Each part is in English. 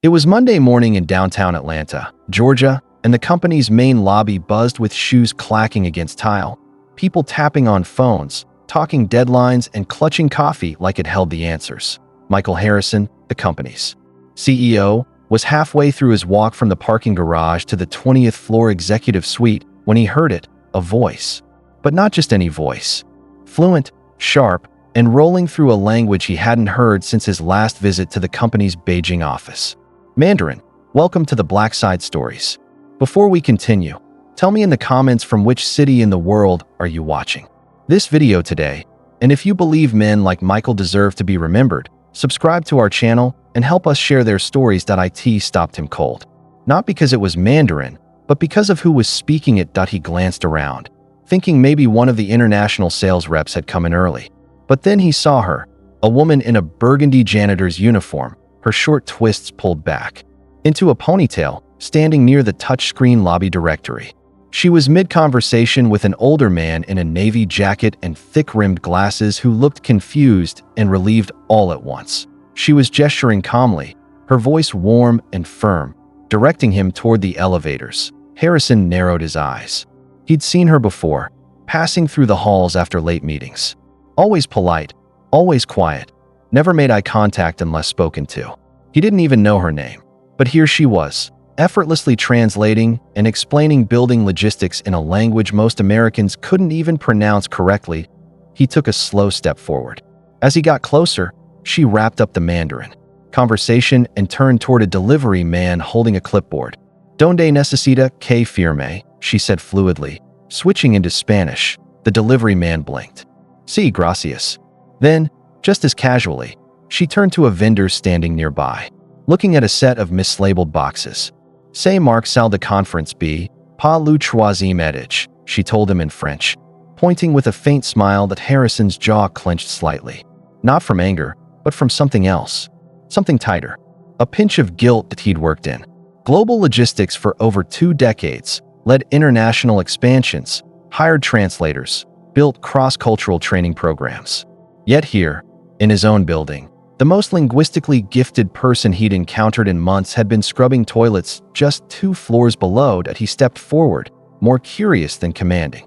It was Monday morning in downtown Atlanta, Georgia, and the company's main lobby buzzed with shoes clacking against tile, people tapping on phones, talking deadlines, and clutching coffee like it held the answers. Michael Harrison, the company's CEO, was halfway through his walk from the parking garage to the 20th floor executive suite when he heard it, a voice. But not just any voice. Fluent, sharp, and rolling through a language he hadn't heard since his last visit to the company's Beijing office. Mandarin, welcome to the Black Side Stories. Before we continue, tell me in the comments from which city in the world are you watching this video today, and if you believe men like Michael deserve to be remembered, subscribe to our channel and help us share their stories. It stopped him cold. Not because it was Mandarin, but because of who was speaking it. He glanced around, thinking maybe one of the international sales reps had come in early. But then he saw her, a woman in a burgundy janitor's uniform, her short twists pulled back into a ponytail, standing near the touchscreen lobby directory. She was mid-conversation with an older man in a navy jacket and thick-rimmed glasses who looked confused and relieved all at once. She was gesturing calmly, her voice warm and firm, directing him toward the elevators. Harrison narrowed his eyes. He'd seen her before, passing through the halls after late meetings. Always polite, always quiet, never made eye contact unless spoken to. He didn't even know her name. But here she was, effortlessly translating and explaining building logistics in a language most Americans couldn't even pronounce correctly. He took a slow step forward. As he got closer, she wrapped up the Mandarin conversation and turned toward a delivery man holding a clipboard. "Donde necesita que firme," she said fluidly, switching into Spanish. The delivery man blinked. "Sí, gracias." Then, just as casually, she turned to a vendor standing nearby, looking at a set of mislabeled boxes. "C'est Marc Salle de Conference B, pas le troisième étage," she told him in French, pointing with a faint smile that Harrison's jaw clenched slightly. Not from anger, but from something else. Something tighter. A pinch of guilt that he'd worked in. Global logistics for over 2 decades, led international expansions, hired translators, built cross-cultural training programs. Yet here, in his own building, the most linguistically gifted person he'd encountered in months had been scrubbing toilets just 2 floors below. That he stepped forward, more curious than commanding.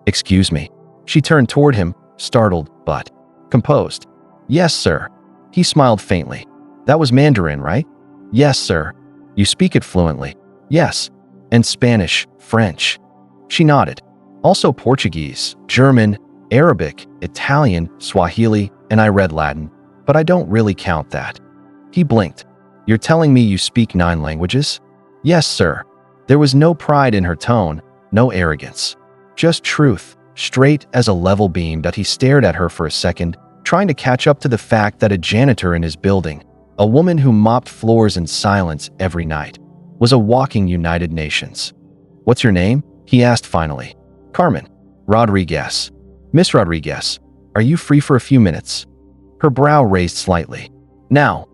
"Excuse me." She turned toward him, startled but composed. "Yes, sir." He smiled faintly. "That was Mandarin, right?" "Yes, sir." "You speak it fluently?" "Yes." "And Spanish, French?" She nodded. "Also Portuguese, German, Arabic, Italian, Swahili, and I read Latin, but I don't really count that." He blinked. "You're telling me you speak 9 languages?" "Yes, sir." There was no pride in her tone, no arrogance. Just truth, straight as a level beam. That he stared at her for a second, trying to catch up to the fact that a janitor in his building, a woman who mopped floors in silence every night, was a walking United Nations. "What's your name?" he asked finally. "Carmen Rodriguez." "Miss Rodriguez, are you free for a few minutes?" Her brow raised slightly. "Now?"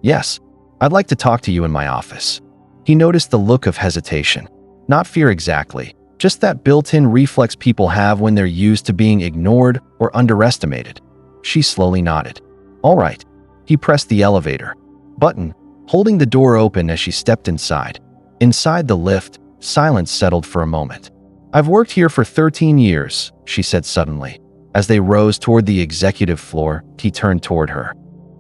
"Yes. I'd like to talk to you in my office." He noticed the look of hesitation. Not fear exactly, just that built-in reflex people have when they're used to being ignored or underestimated. She slowly nodded. "All right." He pressed the elevator button, holding the door open as she stepped inside. Inside the lift, silence settled for a moment. "I've worked here for 13 years, she said suddenly. As they rose toward the executive floor, he turned toward her.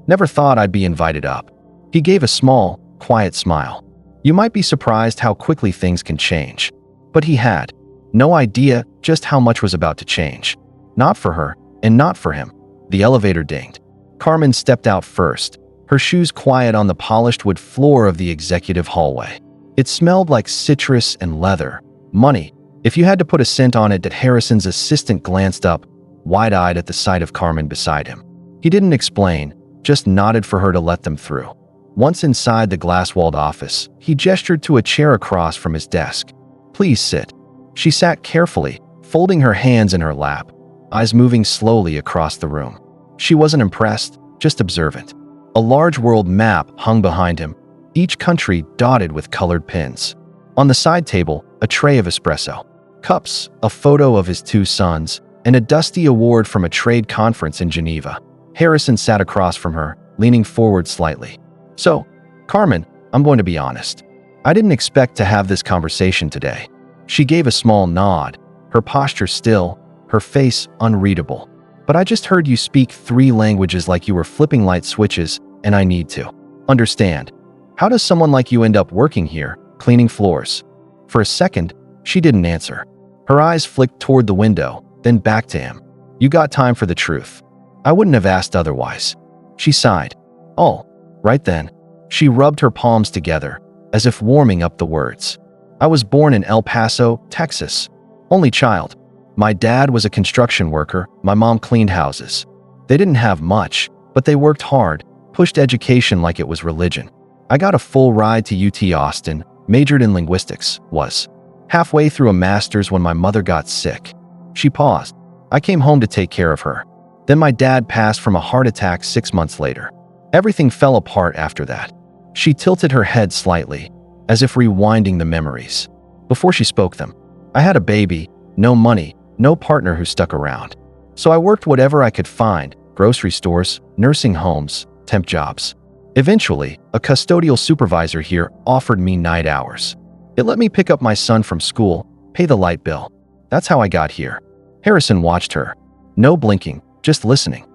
"Never thought I'd be invited up." He gave a small, quiet smile. You might be surprised how quickly things can change. But he had no idea just how much was about to change. Not for her, and not for him. The elevator dinged. Carmen stepped out first, her shoes quiet on the polished wood floor of the executive hallway. It smelled like citrus and leather. Money, if you had to put a scent on it. That Harrison's assistant glanced up, wide-eyed at the sight of Carmen beside him. He didn't explain, just nodded for her to let them through. Once inside the glass-walled office, he gestured to a chair across from his desk. "Please sit." She sat carefully, folding her hands in her lap, eyes moving slowly across the room. She wasn't impressed, just observant. A large world map hung behind him, each country dotted with colored pins. On the side table, a tray of espresso cups, a photo of his 2 sons, and a dusty award from a trade conference in Geneva. Harrison sat across from her, leaning forward slightly. "So, Carmen, I'm going to be honest. I didn't expect to have this conversation today. She gave a small nod, her posture still, her face unreadable. But I just heard you speak 3 languages like you were flipping light switches, and I need to understand. How does someone like you end up working here, cleaning floors? For a second, she didn't answer. Her eyes flicked toward the window, then back to him. You got time for the truth. I wouldn't have asked otherwise. She sighed. Oh, right then. She rubbed her palms together, as if warming up the words. I was born in El Paso, Texas. Only child. My dad was a construction worker, my mom cleaned houses. They didn't have much, but they worked hard, pushed education like it was religion. I got a full ride to UT Austin, majored in linguistics, was halfway through a master's when my mother got sick. She paused. I came home to take care of her. Then my dad passed from a heart attack 6 months later. Everything fell apart after that. She tilted her head slightly, as if rewinding the memories. Before she spoke them, I had a baby, no money, no partner who stuck around. So I worked whatever I could find, grocery stores, nursing homes, temp jobs. Eventually, a custodial supervisor here offered me night hours. It let me pick up my son from school, pay the light bill. That's how I got here. Harrison watched her. No blinking, just listening.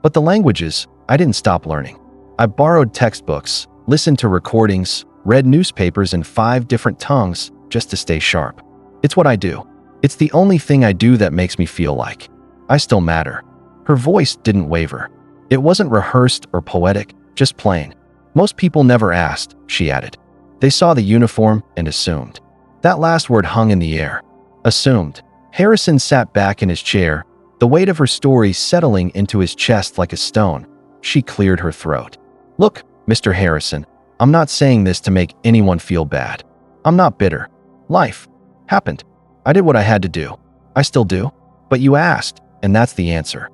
But the languages, I didn't stop learning. I borrowed textbooks, listened to recordings, read newspapers in 5 different tongues just to stay sharp. It's what I do. It's the only thing I do that makes me feel like I still matter. Her voice didn't waver. It wasn't rehearsed or poetic, just plain. Most people never asked, she added. They saw the uniform and assumed. That last word hung in the air. Assumed. Harrison sat back in his chair, the weight of her story settling into his chest like a stone. She cleared her throat. Look, Mr. Harrison, I'm not saying this to make anyone feel bad. I'm not bitter. Life happened. I did what I had to do. I still do. But you asked, and that's the answer.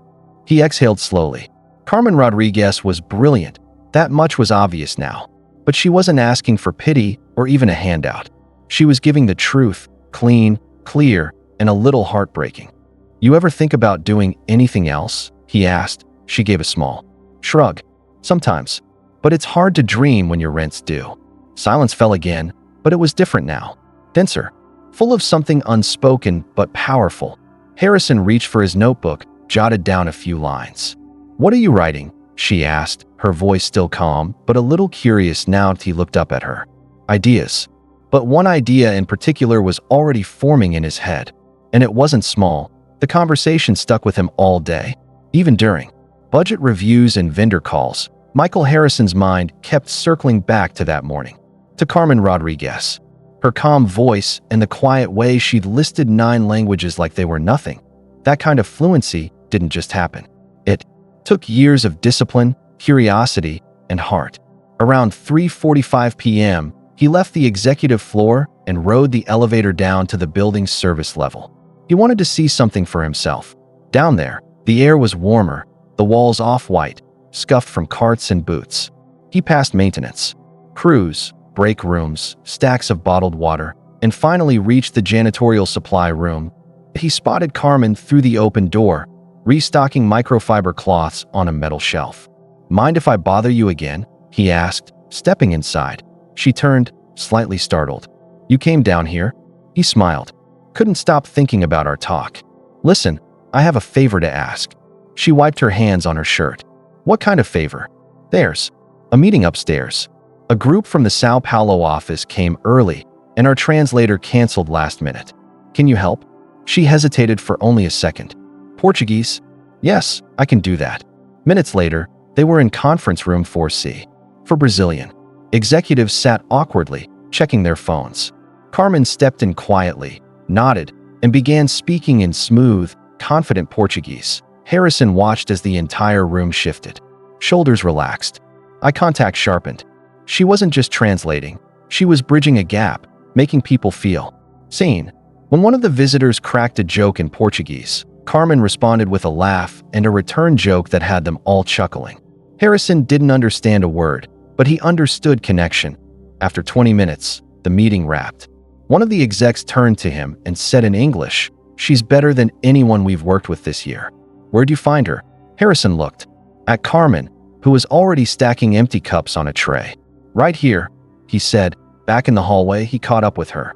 He exhaled slowly. Carmen Rodriguez was brilliant. That much was obvious now. But she wasn't asking for pity or even a handout. She was giving the truth, clean, clear, and a little heartbreaking. You ever think about doing anything else? He asked. She gave a small shrug. Sometimes. But it's hard to dream when your rent's due. Silence fell again, but it was different now. Denser. Full of something unspoken but powerful. Harrison reached for his notebook, jotted down a few lines. What are you writing? She asked, her voice still calm, but a little curious now he looked up at her. Ideas. But one idea in particular was already forming in his head. And it wasn't small. The conversation stuck with him all day. Even during budget reviews and vendor calls, Michael Harrison's mind kept circling back to that morning. To Carmen Rodriguez. Her calm voice and the quiet way she'd listed 9 languages like they were nothing. That kind of fluency didn't just happen. It took years of discipline, curiosity, and heart. Around 3:45 p.m., he left the executive floor and rode the elevator down to the building's service level. He wanted to see something for himself. Down there, the air was warmer, the walls off-white, scuffed from carts and boots. He passed maintenance, crews, break rooms, stacks of bottled water, and finally reached the janitorial supply room. He spotted Carmen through the open door, restocking microfiber cloths on a metal shelf. Mind if I bother you again? He asked, stepping inside. She turned, slightly startled. You came down here? He smiled. Couldn't stop thinking about our talk. Listen, I have a favor to ask. She wiped her hands on her shirt. What kind of favor? There's a meeting upstairs. A group from the Sao Paulo office came early, and our translator canceled last minute. Can you help? She hesitated for only a second. Portuguese? Yes, I can do that. Minutes later, they were in conference room 4C. For Brazilian. Executives sat awkwardly, checking their phones. Carmen stepped in quietly, nodded, and began speaking in smooth, confident Portuguese. Harrison watched as the entire room shifted. Shoulders relaxed. Eye contact sharpened. She wasn't just translating. She was bridging a gap, making people feel seen. When one of the visitors cracked a joke in Portuguese, Carmen responded with a laugh and a return joke that had them all chuckling. Harrison didn't understand a word, but he understood connection. After 20 minutes, the meeting wrapped. One of the execs turned to him and said in English, "She's better than anyone we've worked with this year." Where'd you find her? Harrison looked at Carmen, who was already stacking empty cups on a tray. Right here. he said. Back in the hallway, he caught up with her.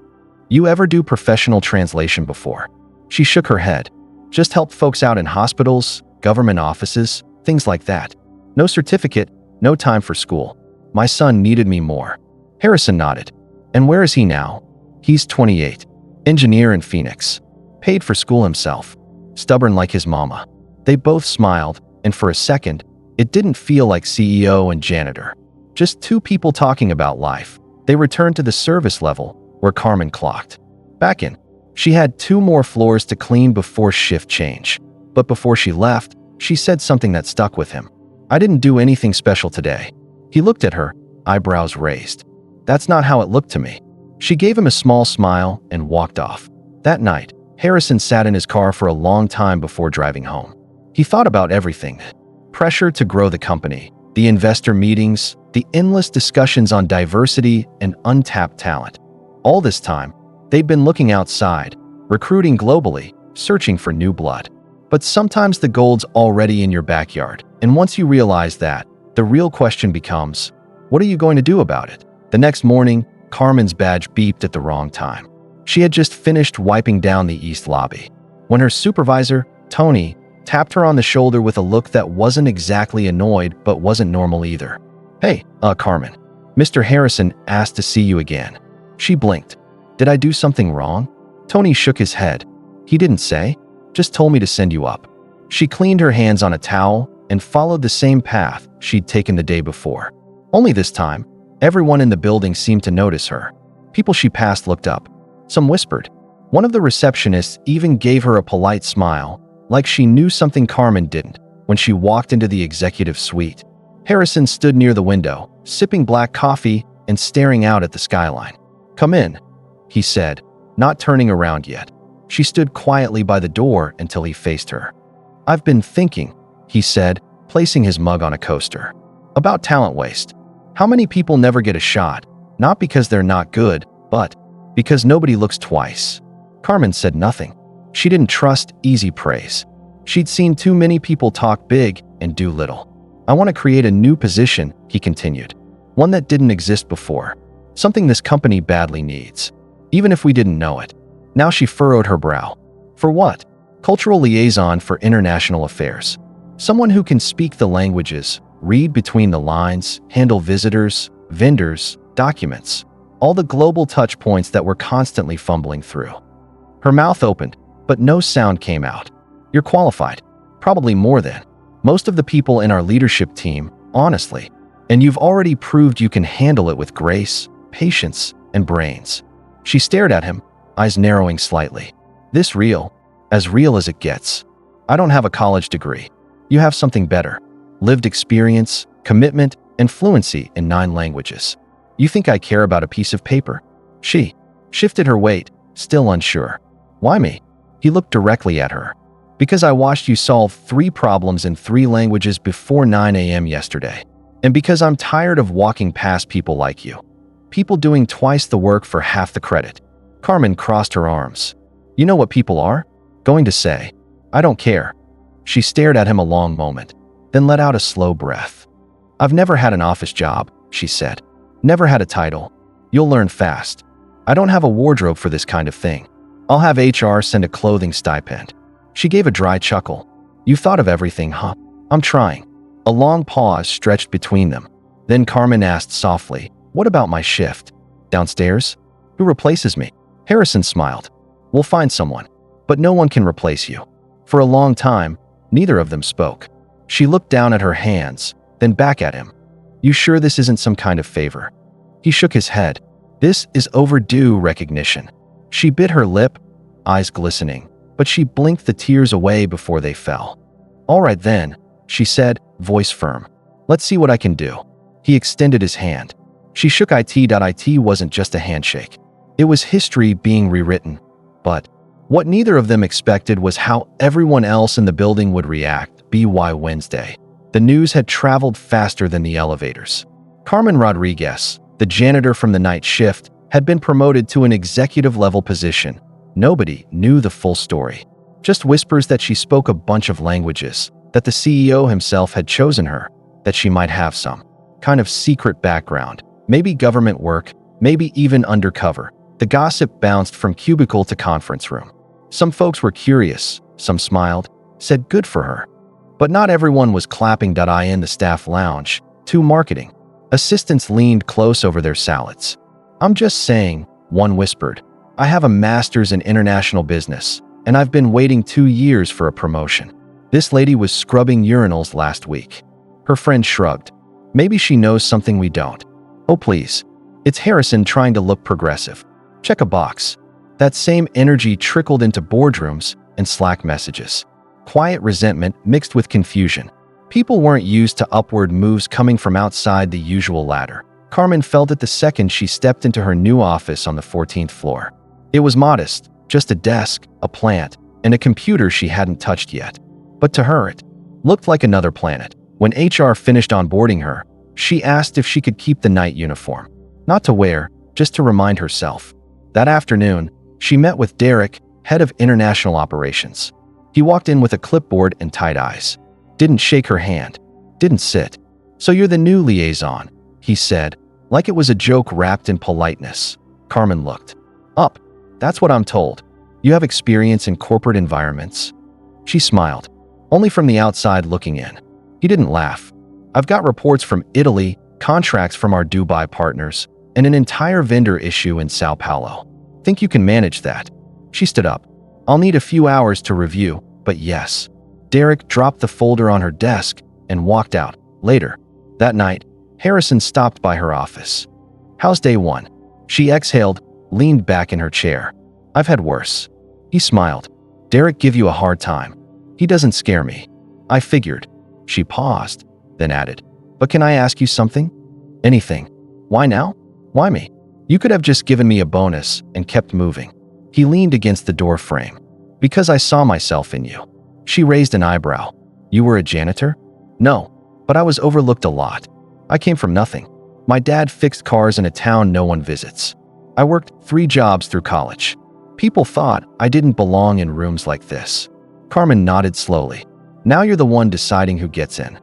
You ever do professional translation before? She shook her head. Just help folks out in hospitals, government offices, things like that. No certificate, no time for school. My son needed me more. Harrison nodded. And where is he now? He's 28. Engineer in Phoenix. Paid for school himself. Stubborn like his mama. They both smiled, and for a second, it didn't feel like CEO and janitor. Just two people talking about life. They returned to the service level, where Carmen clocked. Back in. She had 2 more floors to clean before shift change. But before she left, she said something that stuck with him. I didn't do anything special today. He looked at her, eyebrows raised. That's not how it looked to me. She gave him a small smile and walked off. That night, Harrison sat in his car for a long time before driving home. He thought about everything. Pressure to grow the company, the investor meetings, the endless discussions on diversity and untapped talent. All this time, they'd been looking outside, recruiting globally, searching for new blood. But sometimes the gold's already in your backyard, and once you realize that, the real question becomes, what are you going to do about it? The next morning, Carmen's badge beeped at the wrong time. She had just finished wiping down the east lobby, when her supervisor, Tony, tapped her on the shoulder with a look that wasn't exactly annoyed but wasn't normal either. Hey, Carmen. Mr. Harrison asked to see you again. She blinked. Did I do something wrong? Tony shook his head. He didn't say. Just told me to send you up. She cleaned her hands on a towel and followed the same path she'd taken the day before. Only this time, everyone in the building seemed to notice her. People she passed looked up. Some whispered. One of the receptionists even gave her a polite smile, like she knew something Carmen didn't, when she walked into the executive suite. Harrison stood near the window, sipping black coffee and staring out at the skyline. Come in, he said, not turning around yet. She stood quietly by the door until he faced her. I've been thinking, he said, placing his mug on a coaster. About talent waste. How many people never get a shot, not because they're not good, but because nobody looks twice. Carmen said nothing. She didn't trust easy praise. She'd seen too many people talk big and do little. I want to create a new position, he continued. One that didn't exist before. Something this company badly needs. Even if we didn't know it. Now she furrowed her brow. For what? Cultural liaison for international affairs. Someone who can speak the languages, read between the lines, handle visitors, vendors, documents. All the global touch points that we're constantly fumbling through. Her mouth opened, but no sound came out. You're qualified. Probably more than most of the people in our leadership team, honestly. And you've already proved you can handle it with grace, patience, and brains. She stared at him, eyes narrowing slightly. This real as it gets. I don't have a college degree. You have something better. Lived experience, commitment, and fluency in 9 languages. You think I care about a piece of paper? She shifted her weight, still unsure. Why me? He looked directly at her. Because I watched you solve 3 problems in 3 languages before 9 a.m. yesterday. And because I'm tired of walking past people like you. People doing twice the work for half the credit. Carmen crossed her arms. You know what people are? Going to say, I don't care. She stared at him a long moment, then let out a slow breath. I've never had an office job, she said. Never had a title. You'll learn fast. I don't have a wardrobe for this kind of thing. I'll have HR send a clothing stipend. She gave a dry chuckle. You've thought of everything, huh? I'm trying. A long pause stretched between them. Then Carmen asked softly, what about my shift? Downstairs? Who replaces me? Harrison smiled. We'll find someone. But no one can replace you. For a long time, neither of them spoke. She looked down at her hands, then back at him. You sure this isn't some kind of favor? He shook his head. This is overdue recognition. She bit her lip, eyes glistening, but she blinked the tears away before they fell. All right then, she said, voice firm. Let's see what I can do. He extended his hand. She shook it wasn't just a handshake. It was history being rewritten. But what neither of them expected was how everyone else in the building would react. by Wednesday. The news had traveled faster than the elevators. Carmen Rodriguez, the janitor from the night shift, had been promoted to an executive-level position. Nobody knew the full story. Just whispers that she spoke a bunch of languages, that the CEO himself had chosen her, that she might have some kind of secret background, Maybe government work, maybe even undercover. The gossip bounced from cubicle to conference room. Some folks were curious, some smiled, said good for her. But not everyone was clapping. In the staff lounge, two marketing assistants leaned close over their salads. "I'm just saying," one whispered. "I have a master's in international business, and I've been waiting 2 years for a promotion. This lady was scrubbing urinals last week." Her friend shrugged. "Maybe she knows something we don't." "Oh please. It's Harrison trying to look progressive. Check a box." That same energy trickled into boardrooms and Slack messages. Quiet resentment mixed with confusion. People weren't used to upward moves coming from outside the usual ladder. Carmen felt it the second she stepped into her new office on the 14th floor. It was modest, just a desk, a plant, and a computer she hadn't touched yet. But to her it looked like another planet. When HR finished onboarding her, she asked if she could keep the night uniform. Not to wear, just to remind herself. That afternoon, she met with Derek, head of international operations. He walked in with a clipboard and tight eyes. Didn't shake her hand. Didn't sit. "So you're the new liaison," he said, like it was a joke wrapped in politeness. Carmen looked up. "That's what I'm told. You have experience in corporate environments?" She smiled. "Only from the outside looking in." He didn't laugh. "I've got reports from Italy, contracts from our Dubai partners, and an entire vendor issue in Sao Paulo. Think you can manage that?" She stood up. "I'll need a few hours to review, but yes." Derek dropped the folder on her desk and walked out. Later, that night, Harrison stopped by her office. "How's day one?" She exhaled, leaned back in her chair. "I've had worse." He smiled. "Derek give you a hard time?" "He doesn't scare me." "I figured." She paused, then added, "But can I ask you something?" "Anything." "Why now? Why me? You could have just given me a bonus and kept moving." He leaned against the door frame. "Because I saw myself in you." She raised an eyebrow. "You were a janitor?" "No, but I was overlooked a lot. I came from nothing. My dad fixed cars in a town no one visits. I worked 3 jobs through college. People thought I didn't belong in rooms like this." Carmen nodded slowly. "Now you're the one deciding who gets in."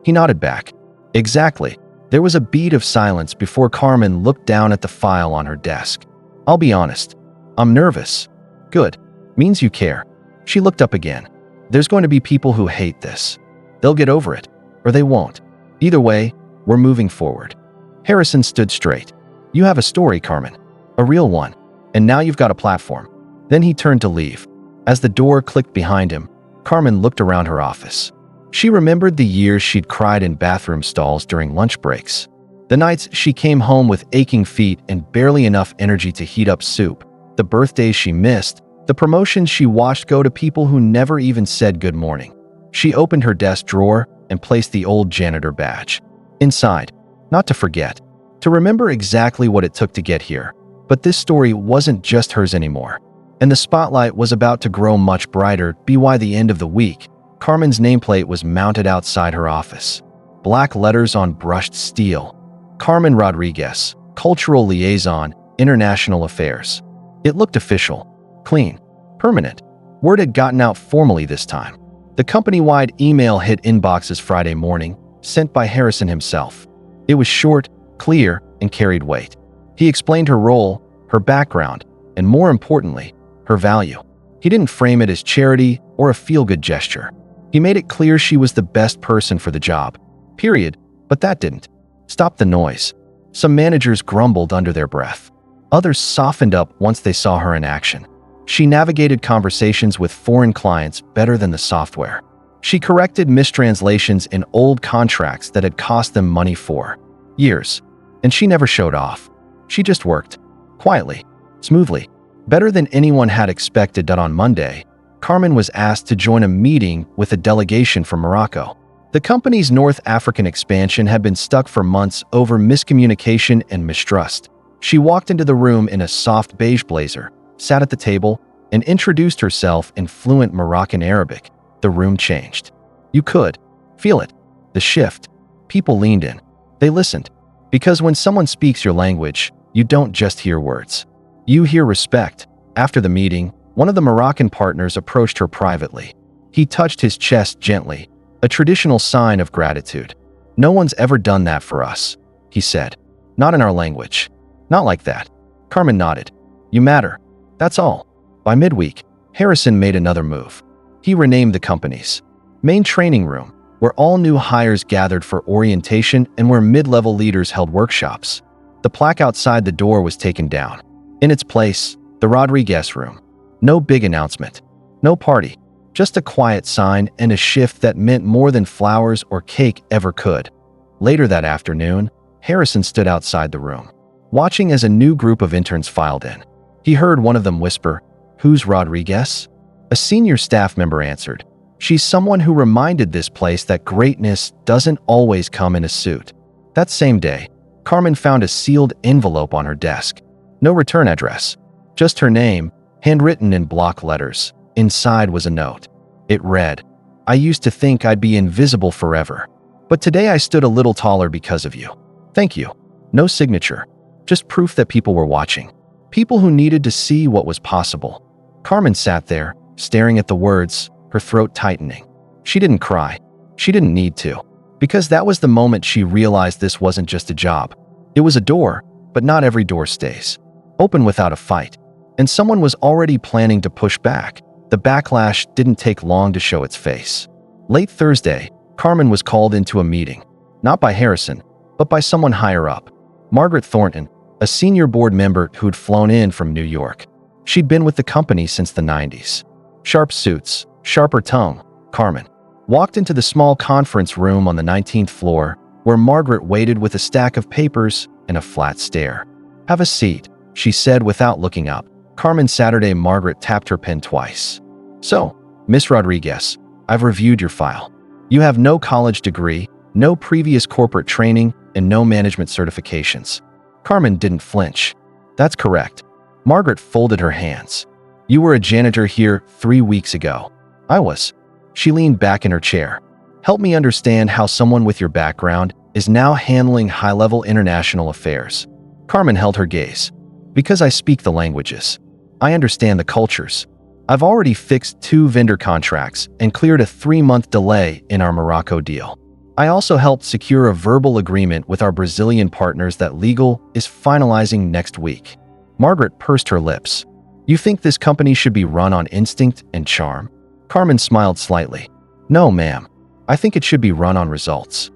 He nodded back. "Exactly." There was a beat of silence before Carmen looked down at the file on her desk. "I'll be honest. I'm nervous." "Good. Means you care." She looked up again. "There's going to be people who hate this. They'll get over it, or they won't. Either way, we're moving forward." Harrison stood straight. "You have a story, Carmen. A real one. And now you've got a platform." Then he turned to leave. As the door clicked behind him, Carmen looked around her office. She remembered the years she'd cried in bathroom stalls during lunch breaks. The nights she came home with aching feet and barely enough energy to heat up soup. The birthdays she missed. The promotions she watched go to people who never even said good morning. She opened her desk drawer and placed the old janitor badge. Inside, not to forget, to remember exactly what it took to get here. But this story wasn't just hers anymore. And the spotlight was about to grow much brighter. By the end of the week, Carmen's nameplate was mounted outside her office. Black letters on brushed steel. Carmen Rodriguez, Cultural Liaison, International Affairs. It looked official, clean, permanent. Word had gotten out formally this time. The company-wide email hit inboxes Friday morning, sent by Harrison himself. It was short, clear, and carried weight. He explained her role, her background, and more importantly, her value. He didn't frame it as charity or a feel-good gesture. He made it clear she was the best person for the job. Period. But that didn't stop the noise. Some managers grumbled under their breath. Others softened up once they saw her in action. She navigated conversations with foreign clients better than the software. She corrected mistranslations in old contracts that had cost them money for years. And she never showed off. She just worked. Quietly. Smoothly. Better than anyone had expected. On Monday, Carmen was asked to join a meeting with a delegation from Morocco. The company's North African expansion had been stuck for months over miscommunication and mistrust. She walked into the room in a soft beige blazer, sat at the table, and introduced herself in fluent Moroccan Arabic. The room changed. You could feel it. The shift. People leaned in. They listened. Because when someone speaks your language, you don't just hear words. You hear respect. After the meeting, one of the Moroccan partners approached her privately. He touched his chest gently, a traditional sign of gratitude. "No one's ever done that for us," he said. Not in our language. Not like that. Carmen nodded. You matter. That's all. By midweek, Harrison made another move. He renamed the company's main training room, where all new hires gathered for orientation and where mid-level leaders held workshops. The plaque outside the door was taken down. In its place, the Rodriguez room. No big announcement. No party. Just a quiet sign and a shift that meant more than flowers or cake ever could. Later that afternoon, Harrison stood outside the room, watching as a new group of interns filed in. He heard one of them whisper, "Who's Rodriguez?" A senior staff member answered, "She's someone who reminded this place that greatness doesn't always come in a suit." That same day, Carmen found a sealed envelope on her desk. No return address, just her name, handwritten in block letters. Inside was a note. It read, "I used to think I'd be invisible forever, but today I stood a little taller because of you. Thank you." No signature, just proof that people were watching. People who needed to see what was possible. Carmen sat there, staring at the words, her throat tightening. She didn't cry. She didn't need to. Because that was the moment she realized this wasn't just a job. It was a door, but not every door stays open without a fight. And someone was already planning to push back. The backlash didn't take long to show its face. Late Thursday, Carmen was called into a meeting. Not by Harrison, but by someone higher up. Margaret Thornton, a senior board member who'd flown in from New York. She'd been with the company since the 90s. Sharp suits, sharper tongue. Carmen walked into the small conference room on the 19th floor, where Margaret waited with a stack of papers and a flat stare. "Have a seat," she said without looking up. Carmen Saturday. Margaret tapped her pen twice. "So, Miss Rodriguez, I've reviewed your file. You have no college degree, no previous corporate training, and no management certifications." Carmen didn't flinch. "That's correct." Margaret folded her hands. "You were a janitor here 3 weeks ago." "I was." She leaned back in her chair. "Help me understand how someone with your background is now handling high-level international affairs." Carmen held her gaze. "Because I speak the languages. I understand the cultures. I've already fixed 2 vendor contracts and cleared a 3-month delay in our Morocco deal. I also helped secure a verbal agreement with our Brazilian partners that legal is finalizing next week." Margaret pursed her lips. "You think this company should be run on instinct and charm?" Carmen smiled slightly. "No, ma'am. I think it should be run on results."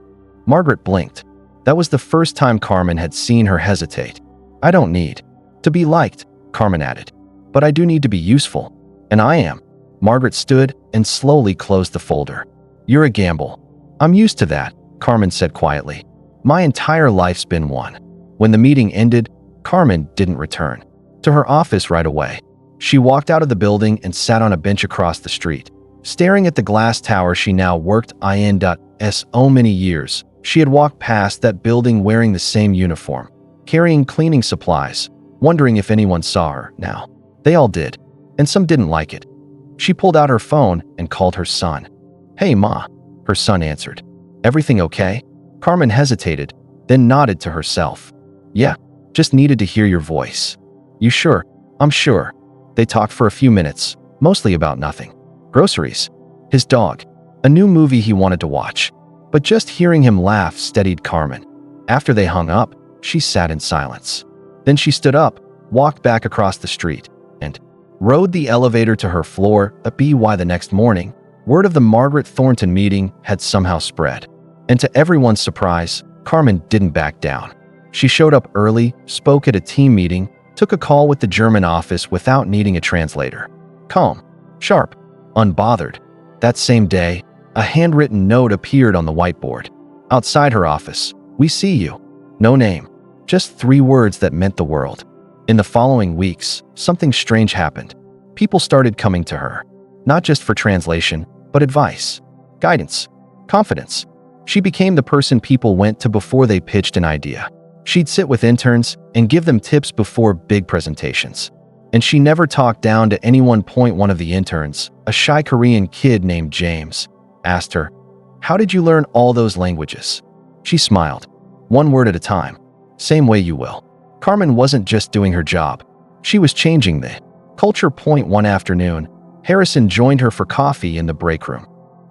Margaret blinked. That was the first time Carmen had seen her hesitate. "I don't need to be liked," Carmen added. "But I do need to be useful. And I am." Margaret stood and slowly closed the folder. "You're a gamble." "I'm used to that," Carmen said quietly. "My entire life's been one." When the meeting ended, Carmen didn't return to her office right away. She walked out of the building and sat on a bench across the street, staring at the glass tower she now worked in. So many years, she had walked past that building wearing the same uniform, carrying cleaning supplies, wondering if anyone saw her now. They all did, and some didn't like it. She pulled out her phone and called her son. "Hey, Ma," her son answered. "Everything okay?" Carmen hesitated, then nodded to herself. "Yeah, just needed to hear your voice." "You sure?" "I'm sure." They talked for a few minutes, mostly about nothing. Groceries, his dog, a new movie he wanted to watch. But just hearing him laugh steadied Carmen. After they hung up, she sat in silence. Then she stood up, walked back across the street, and rode the elevator to her floor. By the next morning, word of the Margaret Thornton meeting had somehow spread. And to everyone's surprise, Carmen didn't back down. She showed up early, spoke at a team meeting, took a call with the German office without needing a translator. Calm, sharp, unbothered. That same day, a handwritten note appeared on the whiteboard. Outside her office, "We see you." No name, just 3 words that meant the world. In the following weeks, something strange happened. People started coming to her, not just for translation, but advice, guidance, confidence. She became the person people went to before they pitched an idea. She'd sit with interns and give them tips before big presentations. And she never talked down to anyone. One of the interns, a shy Korean kid named James, asked her, "How did you learn all those languages?" She smiled. "1 word at a time. Same way you will." Carmen wasn't just doing her job. She was changing the culture. One afternoon, Harrison joined her for coffee in the break room.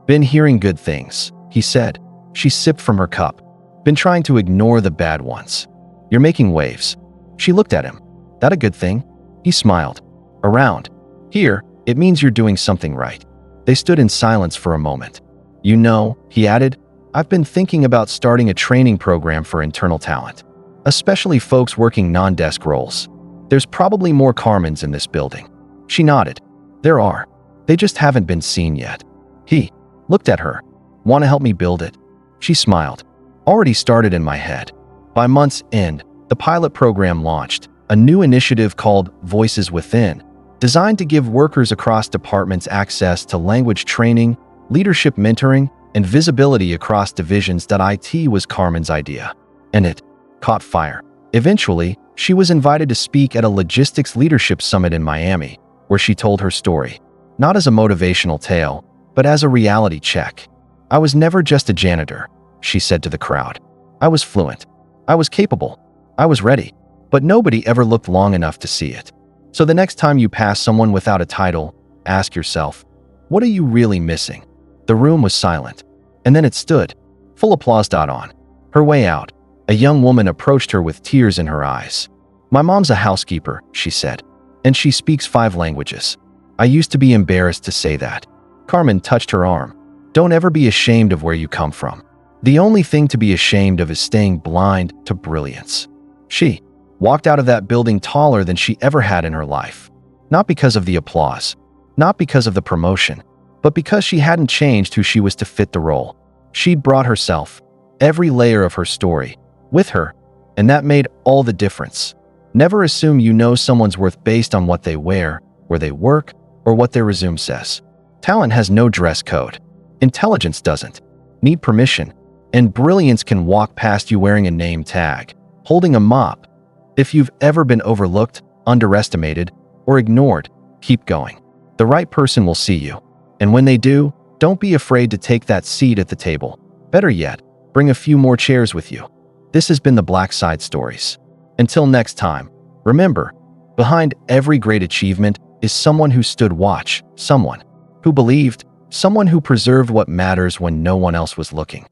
"Been hearing good things," he said. She sipped from her cup. "Been trying to ignore the bad ones." You're making waves. She looked at him. That a good thing? He smiled. Around here, it means you're doing something right. They stood in silence for a moment. You know, he added, I've been thinking about starting a training program for internal talent, especially folks working non-desk roles. There's probably more Carmens in this building. She nodded. There are. They just haven't been seen yet. He looked at her. Want to help me build it? She smiled. Already started in my head. By month's end, the pilot program launched, a new initiative called Voices Within, designed to give workers across departments access to language training, leadership mentoring, and visibility across divisions. IT was Carmen's idea, and it caught fire. Eventually, she was invited to speak at a logistics leadership summit in Miami, where she told her story, not as a motivational tale, but as a reality check. I was never just a janitor, she said to the crowd. I was fluent. I was capable. I was ready. But nobody ever looked long enough to see it. So the next time you pass someone without a title, ask yourself, what are you really missing? The room was silent. And then it stood. Full applause. On her way out, a young woman approached her with tears in her eyes. My mom's a housekeeper, she said, and she speaks 5 languages. I used to be embarrassed to say that. Carmen touched her arm. Don't ever be ashamed of where you come from. The only thing to be ashamed of is staying blind to brilliance. She walked out of that building taller than she ever had in her life. Not because of the applause, not because of the promotion, but because she hadn't changed who she was to fit the role. She'd brought herself, every layer of her story, with her, and that made all the difference. Never assume you know someone's worth based on what they wear, where they work, or what their resume says. Talent has no dress code. Intelligence doesn't need permission, and brilliance can walk past you wearing a name tag, holding a mop. If you've ever been overlooked, underestimated, or ignored, keep going. The right person will see you. And when they do, don't be afraid to take that seat at the table. Better yet, bring a few more chairs with you. This has been the Black Side Stories. Until next time, remember, behind every great achievement is someone who stood watch, someone who believed, someone who preserved what matters when no one else was looking.